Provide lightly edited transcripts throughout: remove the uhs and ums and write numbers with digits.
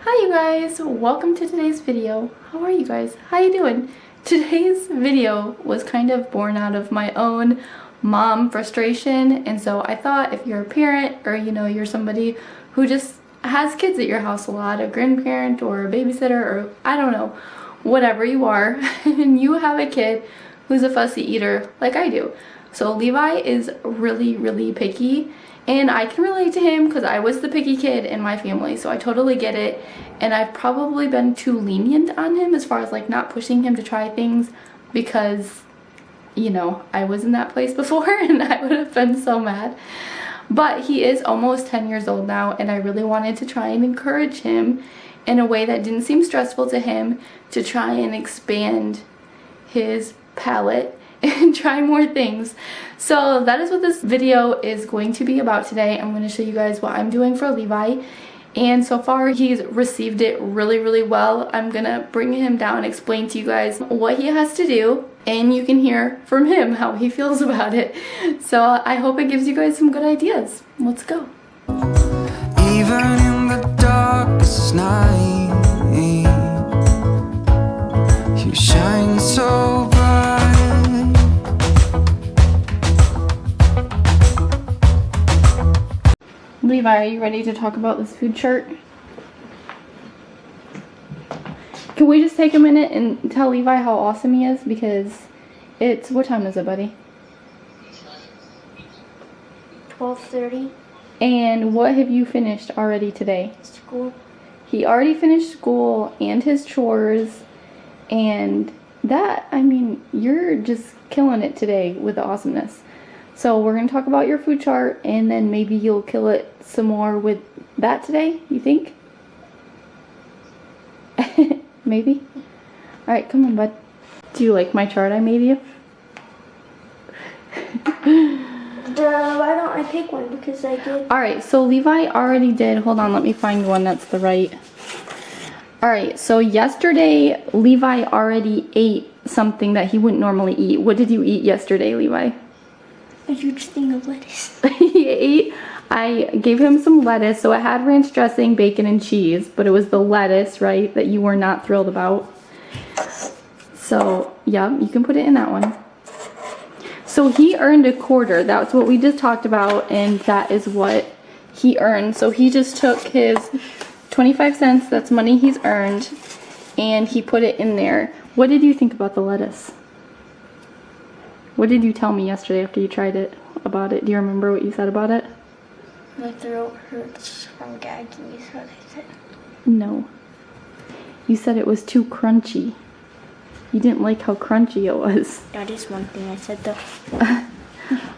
Hi you guys, welcome to today's video. How are you guys? How you doing? Today's video was kind of born out of my own mom frustration, and so I thought if you're a parent or you're somebody who just has kids at your house a lot, a grandparent or a babysitter or I don't know, whatever you are, and you have a kid who's a fussy eater like I do. So Levi is really picky, and I can relate to him because I was the picky kid in my family, so I totally get it. And I've probably been too lenient on him as far as like not pushing him to try things because I was in that place before and I would have been so mad. But he is almost 10 years old now, and I really wanted to try and encourage him in a way that didn't seem stressful to him, to try and expand his palate and try more things. So that is what this video is going to be about today. I'm going to show you guys what I'm doing for Levi, and so far he's received it really well. I'm gonna bring him down, explain to you guys what he has to do, and you can hear from him how he feels about it. So I hope it gives you guys some good ideas. Let's go. Even in the darkest night, you shine so bright. Levi, are you ready to talk about this food chart? Can we just take a minute and tell Levi how awesome he is? Because it's, what time is it, buddy? 12:30. And what have you finished already today? School. He already finished school and his chores, and that, I mean, you're just killing it today with the awesomeness. So we're going to talk about your food chart, and then maybe you'll kill it some more with that today, you think? Maybe? Alright, come on, bud. Do you like my chart I made you? Why don't I pick one? Because I did. Alright, so Levi already did. Hold on, let me find one that's the right. Alright, so yesterday Levi already ate something that he wouldn't normally eat. What did you eat yesterday, Levi? A huge thing of lettuce. He ate, I gave him some lettuce, so it had ranch dressing, bacon, and cheese, but it was the lettuce, right, that you were not thrilled about. So, yeah, you can put it in that one. So he earned a quarter. That's what we just talked about, and that is what he earned. So he just took his 25 cents, that's money he's earned, and he put it in there. What did you think about the lettuce? What did you tell me yesterday after you tried it about it? Do you remember what you said about it? My throat hurts from gagging, is what I said. No. You said it was too crunchy. You didn't like how crunchy it was. That is one thing I said though.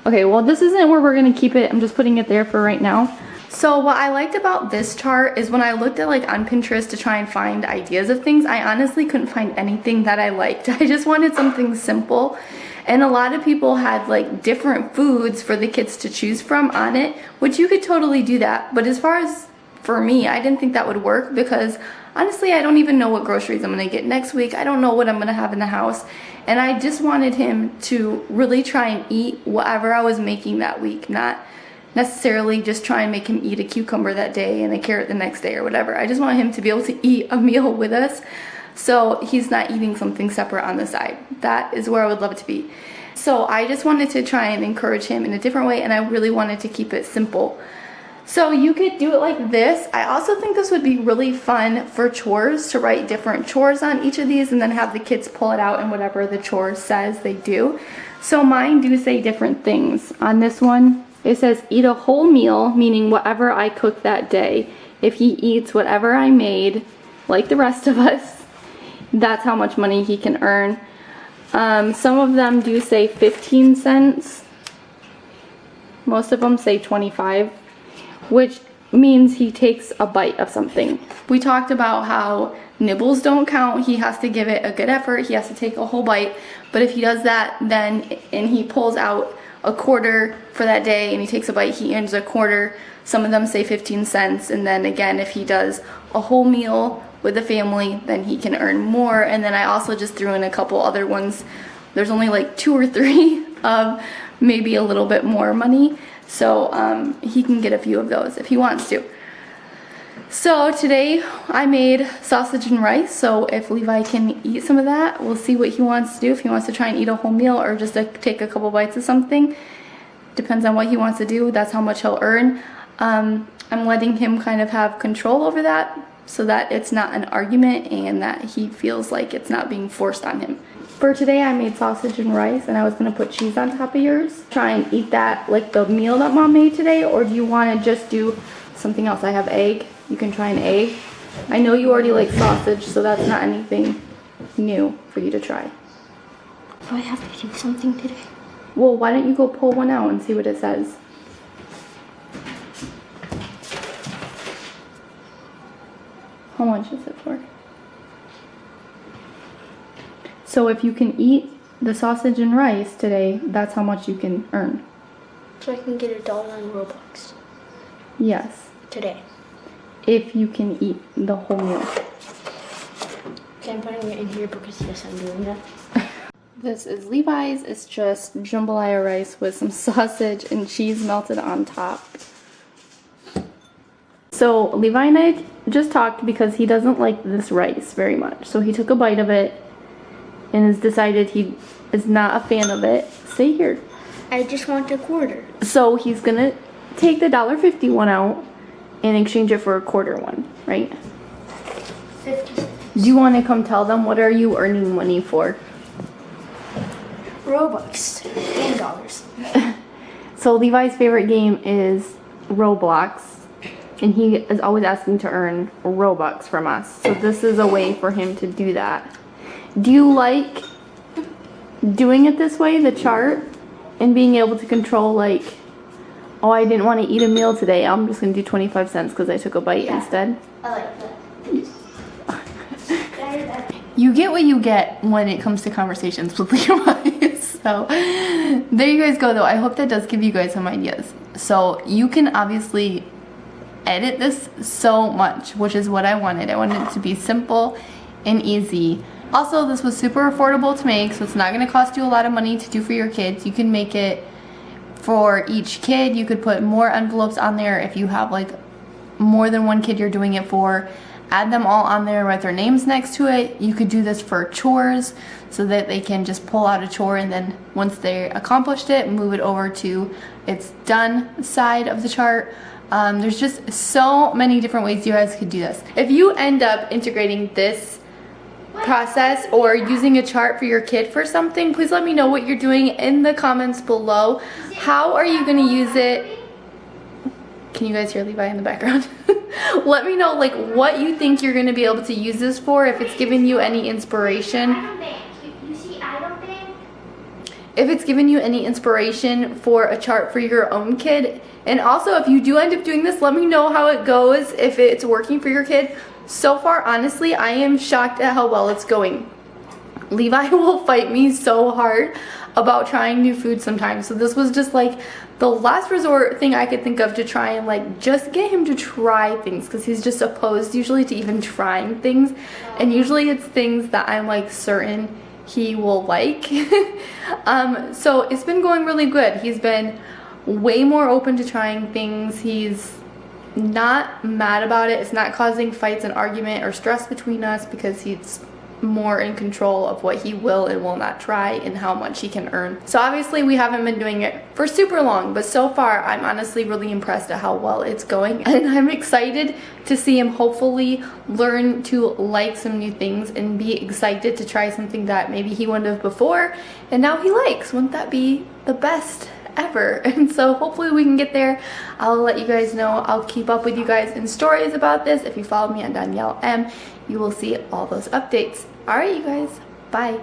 Okay, well this isn't where we're going to keep it. I'm just putting it there for right now. So what I liked about this chart is when I looked at like on Pinterest to try and find ideas of things, I honestly couldn't find anything that I liked. I just wanted something simple. And a lot of people had like different foods for the kids to choose from on it, which you could totally do that. But as far as for me, I didn't think that would work because honestly, I don't even know what groceries I'm gonna get next week. I don't know what I'm gonna have in the house. And I just wanted him to really try and eat whatever I was making that week, not necessarily just try and make him eat a cucumber that day and a carrot the next day or whatever. I just want him to be able to eat a meal with us, so he's not eating something separate on the side. That is where I would love it to be. So I just wanted to try and encourage him in a different way, and I really wanted to keep it simple. So you could do it like this. I also think this would be really fun for chores, to write different chores on each of these and then have the kids pull it out and whatever the chore says they do. So mine do say different things. On this one, it says eat a whole meal, meaning whatever I cook that day. If he eats whatever I made, like the rest of us, that's how much money he can earn. Some of them do say 15 cents. Most of them say 25, which means he takes a bite of something. We talked about how nibbles don't count. He has to give it a good effort. He has to take a whole bite. But if he does that, then, and he pulls out a quarter for that day and he takes a bite, he earns a quarter. Some of them say 15 cents. And then again, if he does a whole meal with the family, then he can earn more. And then I also just threw in a couple other ones. There's only like 2 or 3 of maybe a little bit more money, so he can get a few of those if he wants to. So today I made sausage and rice, so if Levi can eat some of that, we'll see what he wants to do. If he wants to try and eat a whole meal or just take a couple bites of something, depends on what he wants to do. That's how much he'll earn. I'm letting him kind of have control over that so that it's not an argument and that he feels like it's not being forced on him. For today I made sausage and rice, and I was going to put cheese on top of yours. Try and eat that like the meal that Mom made today, or do you want to just do something else? I have egg. You can try an egg. I know you already like sausage, so that's not anything new for you to try. Do I have to do something today? Well, why don't you go pull one out and see what it says? How much is it for? So if you can eat the sausage and rice today, that's how much you can earn. So I can get $1 on Robux Yes. today. If you can eat the whole meal. Okay, I'm putting it in here because yes, I'm doing that. This is Levi's. It's just jambalaya rice with some sausage and cheese melted on top. So Levi and I just talked because he doesn't like this rice very much. So he took a bite of it and has decided he is not a fan of it. Stay here. I just want a quarter. So he's gonna take the $1.50 one out and exchange it for a quarter one, right? 50 cents. Do you want to come tell them what are you earning money for? Robux. $10. So Levi's favorite game is Roblox, and he is always asking to earn Robux from us. So this is a way for him to do that. Do you like doing it this way, the chart, and being able to control like, oh, I didn't want to eat a meal today, I'm just going to do 25 cents because I took a bite instead? I like that. You get what you get when it comes to conversations with Levi. So there you guys go though. I hope that does give you guys some ideas. So you can obviously edit this so much, which is what I wanted. I wanted it to be simple and easy. Also, this was super affordable to make, so it's not going to cost you a lot of money to do for your kids. You can make it for each kid. You could put more envelopes on there if you have like more than one kid you're doing it for. Add them all on there with their names next to it. You could do this for chores so that they can just pull out a chore and then once they accomplished it, move it over to its done side of the chart. There's just so many different ways you guys could do this. If you end up integrating this process or using a chart for your kid for something, please let me know what you're doing in the comments below. How are you going to use it? Can you guys hear Levi in the background? Let me know like what you think you're going to be able to use this for, if it's giving you any inspiration. If it's giving you any inspiration for a chart for your own kid. And also if you do end up doing this, let me know how it goes, if it's working for your kid. So far, honestly, I am shocked at how well it's going. Levi will fight me so hard about trying new food sometimes. So this was just like the last resort thing I could think of to try and like just get him to try things, because he's just opposed usually to even trying things. And usually it's things that I'm like certain he will like. So it's been going really good. He's been way more open to trying things. He's not mad about it. It's not causing fights and argument or stress between us because he's more in control of what he will and will not try and how much he can earn. So obviously we haven't been doing it for super long, but so far I'm honestly really impressed at how well it's going, and I'm excited to see him hopefully learn to like some new things and be excited to try something that maybe he wouldn't have before and now he likes. Wouldn't that be the best ever? And so hopefully we can get there. I'll let you guys know. I'll keep up with you guys in stories about this. If you follow me on Danielle M, you will see all those updates. All right, you guys, bye.